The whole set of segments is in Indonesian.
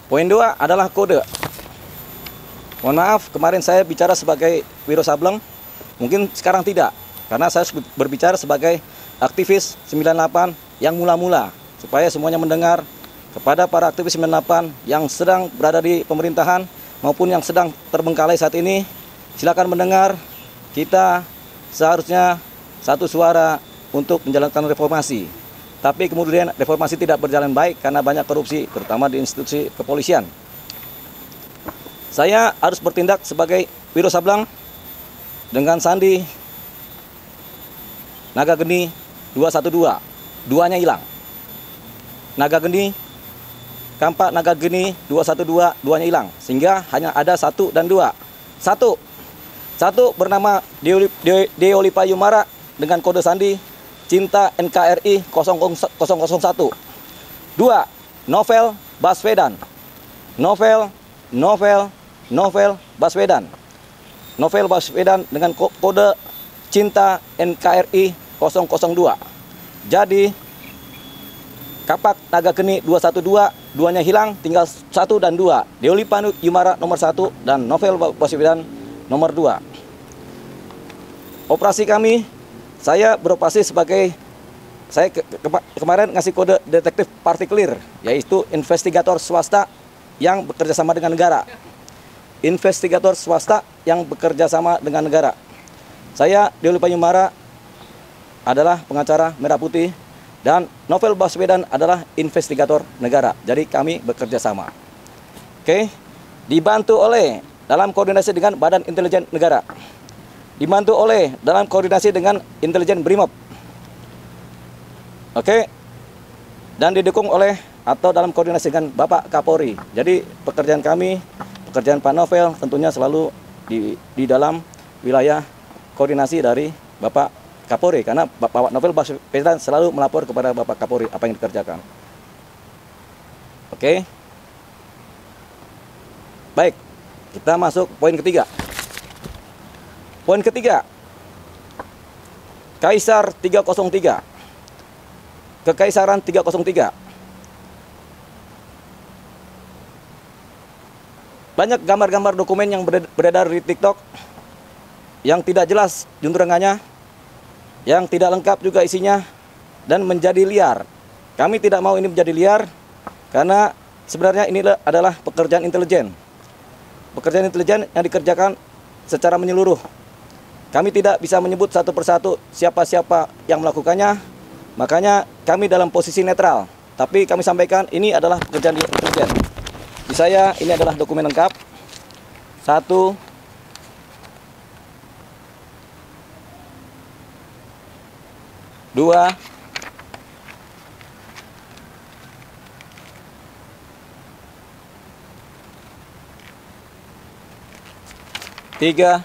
Poin 2 adalah kode. Mohon maaf, kemarin saya bicara sebagai Wiro Sableng, mungkin sekarang tidak, karena saya berbicara sebagai aktivis 98 yang mula-mula, supaya semuanya mendengar. Kepada para aktivis 98 yang sedang berada di pemerintahan maupun yang sedang terbengkalai saat ini, silakan mendengar. Kita seharusnya satu suara untuk menjalankan reformasi. Tapi kemudian reformasi tidak berjalan baik karena banyak korupsi, terutama di institusi kepolisian. Saya harus bertindak sebagai Wiro Sableng dengan sandi Naga Geni 212. Duanya hilang. Naga Geni, Kampak Naga Geni 212, duanya hilang. Sehingga hanya ada 1 dan 2. Satu bernama Deolipa Yumara dengan kode sandi Cinta NKRI 001. 2. Novel Baswedan. Novel Baswedan. Novel Baswedan dengan kode Cinta NKRI 002. Jadi Kapak Naga Geni 212, duanya hilang, tinggal 1 dan 2. Deolipa Yumara nomor 1 dan Novel Baswedan nomor 2. Operasi kami, saya beroperasi sebagai, saya kemarin ngasih kode detektif partikelir, yaitu investigator swasta yang bekerja sama dengan negara. Investigator swasta yang bekerja sama dengan negara. Saya, Deolipa Yumara, adalah pengacara Merah Putih, dan Novel Baswedan adalah investigator negara. Jadi kami bekerja sama. Oke, dibantu oleh dalam koordinasi dengan Badan Intelijen Negara. Dibantu oleh dalam koordinasi dengan intelijen BRIMOB. Oke. Dan didukung oleh atau dalam koordinasi dengan Bapak Kapolri. Jadi pekerjaan kami, pekerjaan Pak Novel tentunya selalu di dalam wilayah koordinasi dari Bapak Kapolri, karena Bapak Novel Baswedan selalu melapor kepada Bapak Kapolri apa yang dikerjakan. Oke. Baik. Kita masuk poin ketiga. Poin ketiga, Kaisar 303, Kekaisaran 303. Banyak gambar-gambar dokumen yang beredar di TikTok yang tidak jelas juntrungannya, yang tidak lengkap juga isinya, dan menjadi liar. Kami tidak mau ini menjadi liar, karena sebenarnya ini adalah pekerjaan intelijen. Pekerjaan intelijen yang dikerjakan secara menyeluruh. Kami tidak bisa menyebut satu persatu siapa-siapa yang melakukannya, makanya kami dalam posisi netral. Tapi kami sampaikan ini adalah pekerjaan intelijen. Di saya ini adalah dokumen lengkap. 1, 2, 3,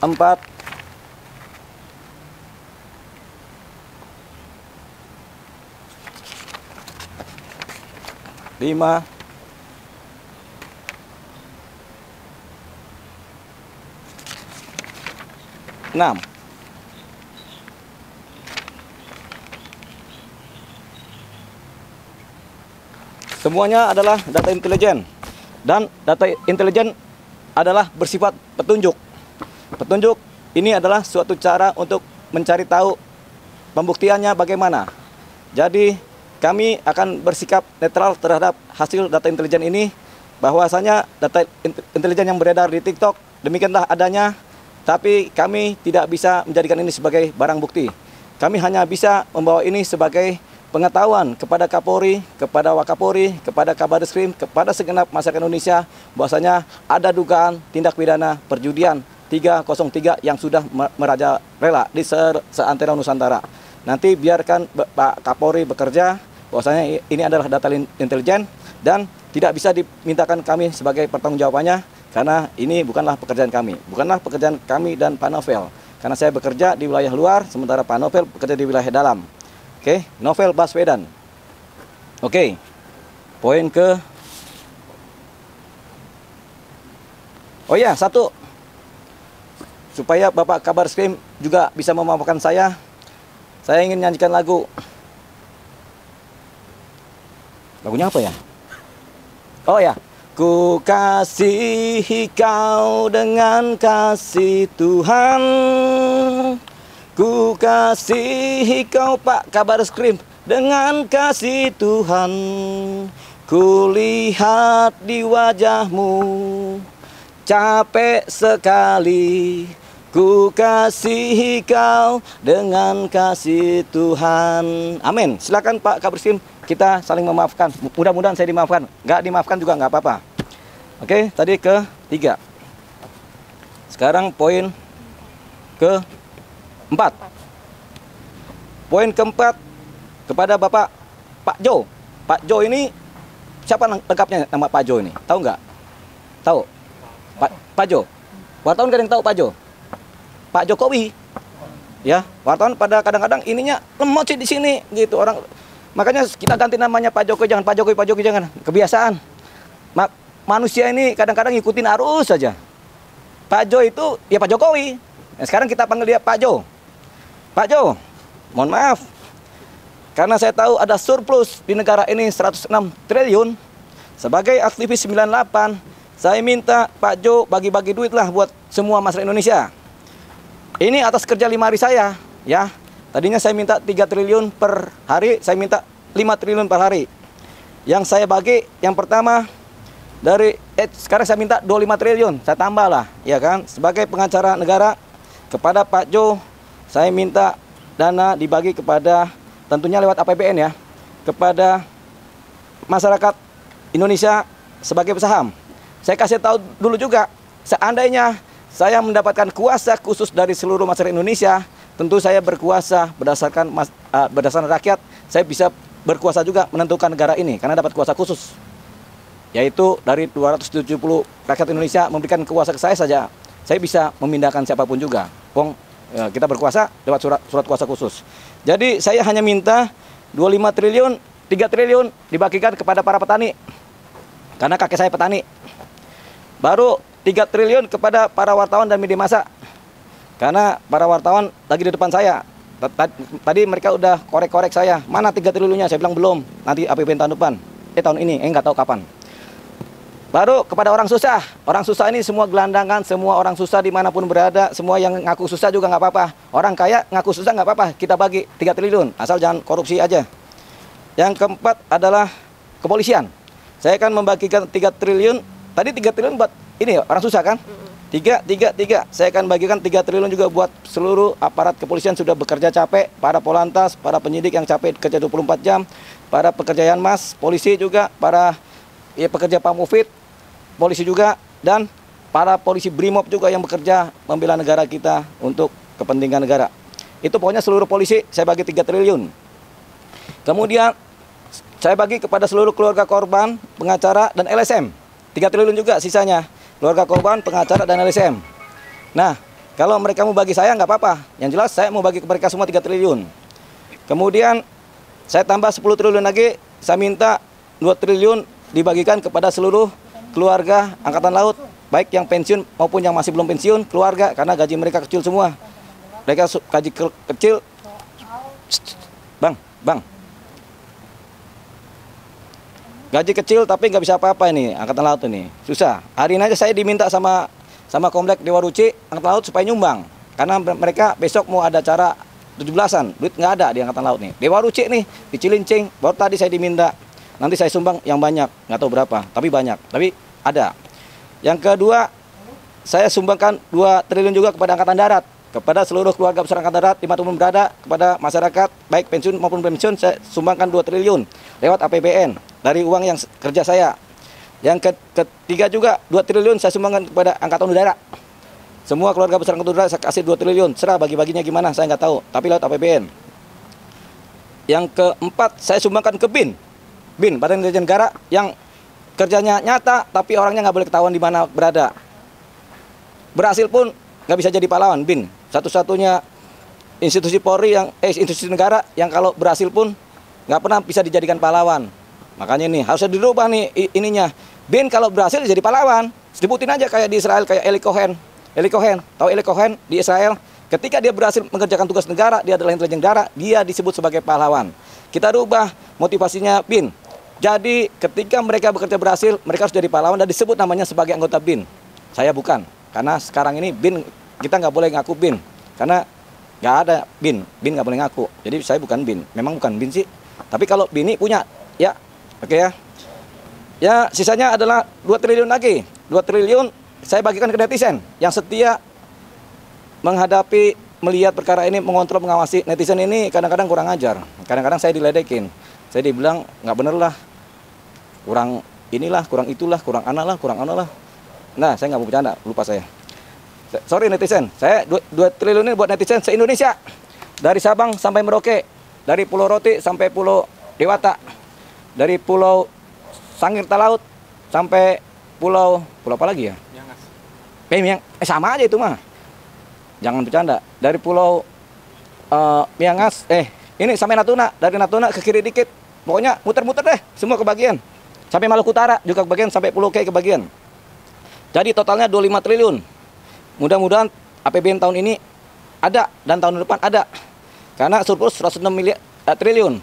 4, 5, 6. Semuanya adalah data intelijen, dan data intelijen adalah bersifat petunjuk. Petunjuk ini adalah suatu cara untuk mencari tahu pembuktiannya bagaimana. Jadi kami akan bersikap netral terhadap hasil data intelijen ini, bahwasanya data intelijen yang beredar di TikTok demikianlah adanya, tapi kami tidak bisa menjadikan ini sebagai barang bukti. Kami hanya bisa membawa ini sebagai pengetahuan kepada Kapolri, kepada Wakapolri, kepada Kabareskrim, kepada segenap masyarakat Indonesia, bahwasanya ada dugaan tindak pidana perjudian 303 yang sudah merajalela di seantero Nusantara. Nanti biarkan Pak Kapolri bekerja, bahwasanya ini adalah data intelijen dan tidak bisa dimintakan kami sebagai pertanggungjawabannya, karena ini bukanlah pekerjaan kami. Bukanlah pekerjaan kami dan Pak Novel, karena saya bekerja di wilayah luar, sementara Pak Novel bekerja di wilayah dalam. Oke, Novel Baswedan. Oke, poin ke... Oh ya, satu, supaya Bapak Kabareskrim juga bisa memaafkan saya ingin nyanyikan lagu Lagunya apa ya? Oh ya. Ku kasihi kau dengan kasih Tuhan. Ku kasihi kau Pak Kabar Skrim dengan kasih Tuhan. Ku lihat di wajahmu capek sekali. Ku kasihi kau dengan kasih Tuhan. Amin. Silakan Pak Kabar Skrim, kita saling memaafkan. Mudah-mudahan saya dimaafkan. Nggak dimaafkan juga nggak apa-apa. Oke, tadi ke-3. Sekarang poin ke-4. Poin ke-4 kepada Bapak Pak Jo. Pak Jo ini siapa lengkapnya nama Pak Jo ini? Tahu nggak? Tahu? Pak Jo. Wartawan kadang tahu Pak Jo. Pak Jokowi. Ya, wartawan pada kadang-kadang ininya lemot sih di sini gitu orang. Makanya kita ganti namanya Pak Jokowi, jangan Pak Jokowi, Pak Jokowi jangan. Kebiasaan. Manusia ini kadang-kadang ngikutin arus saja. Pak Jo itu ya Pak Jokowi. Nah, sekarang kita panggil dia Pak Jo. Pak Jo, mohon maaf. Karena saya tahu ada surplus di negara ini 106 triliun. Sebagai aktivis 98, saya minta Pak Jo bagi-bagi duit lah buat semua masyarakat Indonesia. Ini atas kerja 5 hari saya, ya. Tadinya saya minta 3 triliun per hari, saya minta 5 triliun per hari. Yang saya bagi, yang pertama dari sekarang saya minta 25 triliun, saya tambah lah, ya kan. Sebagai pengacara negara kepada Pak Jo, saya minta dana dibagi kepada tentunya lewat APBN ya, kepada masyarakat Indonesia sebagai pesaham. Saya kasih tahu dulu juga, seandainya saya mendapatkan kuasa khusus dari seluruh masyarakat Indonesia, tentu saya berkuasa berdasarkan rakyat, saya bisa berkuasa juga menentukan negara ini karena dapat kuasa khusus. Yaitu dari 270 rakyat Indonesia memberikan kuasa ke saya saja, saya bisa memindahkan siapapun juga. Kita berkuasa lewat surat kuasa khusus. Jadi saya hanya minta 25 triliun, 3 triliun dibagikan kepada para petani. Karena kakek saya petani. Baru 3 triliun kepada para wartawan dan media massa. Karena para wartawan lagi di depan saya. Tadi mereka udah korek-korek saya. Mana 3 triliunnya? Saya bilang belum. Nanti APBN tahun depan. Tahun ini. Nggak tahu kapan. Baru kepada orang susah. Orang susah ini semua gelandangan. Semua orang susah dimanapun berada. Semua yang ngaku susah juga nggak apa-apa. Orang kaya ngaku susah nggak apa-apa. Kita bagi 3 triliun. Asal jangan korupsi aja. Yang keempat adalah kepolisian. Saya akan membagikan 3 triliun. Tadi 3 triliun buat ini ya, orang susah kan? 3. Saya akan bagikan 3 triliun juga buat seluruh aparat kepolisian sudah bekerja capek, para polantas, para penyidik yang capek kerja 24 jam, para pekerja Yanmas, polisi juga, para pekerja Pamufid, polisi juga, dan para polisi Brimob juga yang bekerja membela negara kita untuk kepentingan negara. Itu pokoknya seluruh polisi saya bagi 3 triliun. Kemudian saya bagi kepada seluruh keluarga korban, pengacara, dan LSM. 3 triliun juga sisanya. Keluarga korban, pengacara, dan LSM. Nah, kalau mereka mau bagi saya nggak apa-apa. Yang jelas saya mau bagi ke mereka semua 3 triliun. Kemudian saya tambah 10 triliun lagi. Saya minta 2 triliun dibagikan kepada seluruh keluarga Angkatan Laut. Baik yang pensiun maupun yang masih belum pensiun. Keluarga, karena gaji mereka kecil semua. Mereka gaji kecil. Bang. Gaji kecil tapi nggak bisa apa-apa ini Angkatan Laut ini. Susah. Hari ini aja saya diminta sama Komplek Dewa Ruci Angkatan Laut supaya nyumbang. Karena mereka besok mau ada acara 17-an. Duit nggak ada di Angkatan Laut nih. Dewa Ruci nih di Cilincing. Baru tadi saya diminta. Nanti saya sumbang yang banyak. Nggak tahu berapa. Tapi banyak. Tapi ada. Yang kedua, saya sumbangkan 2 triliun juga kepada Angkatan Darat. Kepada seluruh keluarga besar Angkatan Darat dimanapun berada, kepada masyarakat baik pensiun maupun pensiun, saya sumbangkan 2 triliun lewat APBN dari uang yang kerja saya. Yang ketiga juga 2 triliun saya sumbangkan kepada Angkatan Udara. Semua keluarga besar Angkatan Udara saya kasih 2 triliun. Serah bagi-baginya gimana saya nggak tahu, tapi lewat APBN. Yang keempat saya sumbangkan ke BIN, Badan Intelijen Negara, yang kerjanya nyata tapi orangnya nggak boleh ketahuan di mana berada. Berhasil pun nggak bisa jadi pahlawan. BIN satu-satunya institusi Polri yang institusi negara yang kalau berhasil pun nggak pernah bisa dijadikan pahlawan. Makanya ini harusnya dirubah nih ininya. BIN kalau berhasil jadi pahlawan. Sebutin aja kayak di Israel, kayak Eli Cohen. Tahu Eli Cohen di Israel? Ketika dia berhasil mengerjakan tugas negara, dia adalah intelijen negara, dia disebut sebagai pahlawan. Kita rubah motivasinya BIN. Jadi ketika mereka bekerja berhasil, mereka harus jadi pahlawan dan disebut namanya sebagai anggota BIN. Saya bukan, karena sekarang ini BIN kita nggak boleh ngaku BIN, karena nggak ada BIN nggak boleh ngaku. Jadi saya bukan BIN, memang bukan BIN sih. Tapi kalau BIN punya, ya, oke ya. Ya sisanya adalah 2 triliun lagi. 2 triliun saya bagikan ke netizen yang setia menghadapi, melihat perkara ini, mengontrol, mengawasi. Netizen ini kadang-kadang kurang ajar, kadang-kadang saya diledekin, saya dibilang nggak bener lah, kurang inilah, kurang itulah, kurang anak lah. Nah, saya nggak mau bercanda, lupa saya. Sorry netizen, saya 2 triliun ini buat netizen se-Indonesia. Dari Sabang sampai Merauke, dari Pulau Roti sampai Pulau Dewata, dari Pulau Sangir Talaut sampai pulau apa lagi ya? Miangas. Sama aja itu mah. Jangan bercanda. Dari Pulau Miangas, ini sampai Natuna, dari Natuna ke kiri dikit. Pokoknya muter-muter deh, semua kebagian. Sampai Maluku Utara juga kebagian, sampai Pulau K kebagian. Jadi totalnya 25 triliun. Mudah-mudahan APBN tahun ini ada dan tahun depan ada. Karena surplus 106 triliun.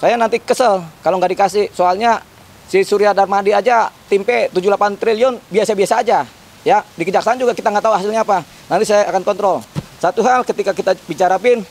Saya nanti kesel kalau nggak dikasih, soalnya si Surya Darmadi aja timpe 78 triliun biasa-biasa aja. Ya, di kejaksaan juga kita nggak tahu hasilnya apa. Nanti saya akan kontrol. Satu hal ketika kita bicara BIN,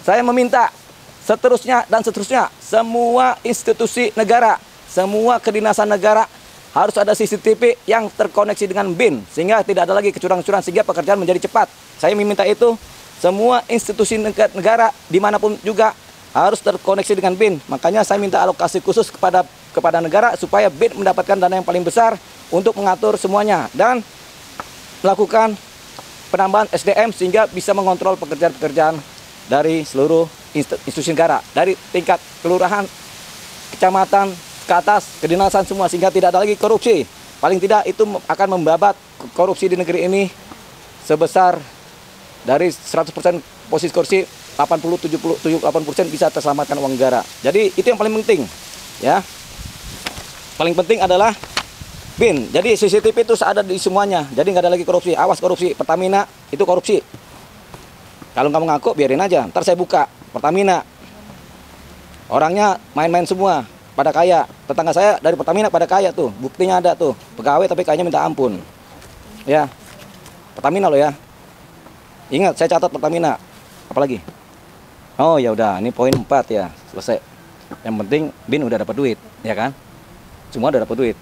saya meminta seterusnya dan seterusnya semua institusi negara, semua kedinasan negara harus ada CCTV yang terkoneksi dengan BIN sehingga tidak ada lagi kecurangan-kecurangan, sehingga pekerjaan menjadi cepat. Saya meminta itu semua institusi negara dimanapun juga harus terkoneksi dengan BIN. Makanya saya minta alokasi khusus kepada negara supaya BIN mendapatkan dana yang paling besar untuk mengatur semuanya dan melakukan penambahan SDM sehingga bisa mengontrol pekerjaan-pekerjaan dari seluruh institusi negara, dari tingkat kelurahan, kecamatan ke atas, kedinasan semua, sehingga tidak ada lagi korupsi. Paling tidak itu akan membabat korupsi di negeri ini sebesar dari 100% posisi korupsi 80-70-80% bisa terselamatkan uang negara. Jadi itu yang paling penting, ya. Paling penting adalah BIN. Jadi CCTV itu ada di semuanya. Jadi nggak ada lagi korupsi. Awas korupsi. Pertamina itu korupsi. Kalau nggak mengaku biarin aja. Ntar saya buka Pertamina. Orangnya main-main semua, pada kaya. Tetangga saya dari Pertamina pada kaya tuh. Buktinya ada tuh. Pegawai tapi kayaknya minta ampun. Ya, Pertamina loh ya. Ingat, saya catat Pertamina. Apalagi? Oh ya udah, ini poin 4 ya, selesai. Yang penting BIN udah dapat duit, ya kan? Semua udah dapat duit.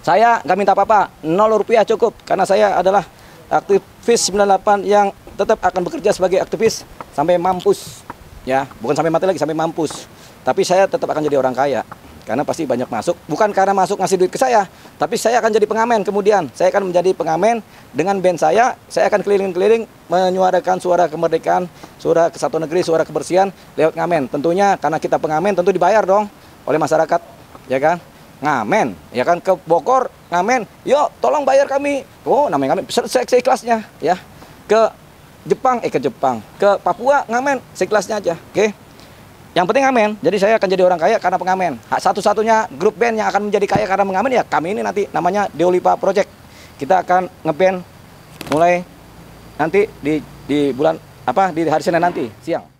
Saya nggak minta apa-apa, 0 rupiah cukup, karena saya adalah aktivis 98 yang tetap akan bekerja sebagai aktivis sampai mampus, ya, bukan sampai mati lagi, sampai mampus. Tapi saya tetap akan jadi orang kaya, karena pasti banyak masuk, bukan karena masuk ngasih duit ke saya, tapi saya akan jadi pengamen kemudian. Saya akan menjadi pengamen dengan band saya akan keliling-keliling menyuarakan suara kemerdekaan, suara kesatuan negeri, suara kebersihan lewat ngamen. Tentunya karena kita pengamen tentu dibayar dong oleh masyarakat, ya kan? Ngamen, ya kan, ke Bogor ngamen, yuk tolong bayar kami. Oh, namanya ngamen, seikhlasnya, ya. Ke Jepang, ke Papua ngamen, seikhlasnya aja, oke? Yang penting ngamen. Jadi saya akan jadi orang kaya karena pengamen. Satu-satunya grup band yang akan menjadi kaya karena mengamen ya kami ini nanti, namanya Deolipa Project. Kita akan ngeband mulai nanti di bulan di hari Senin nanti siang.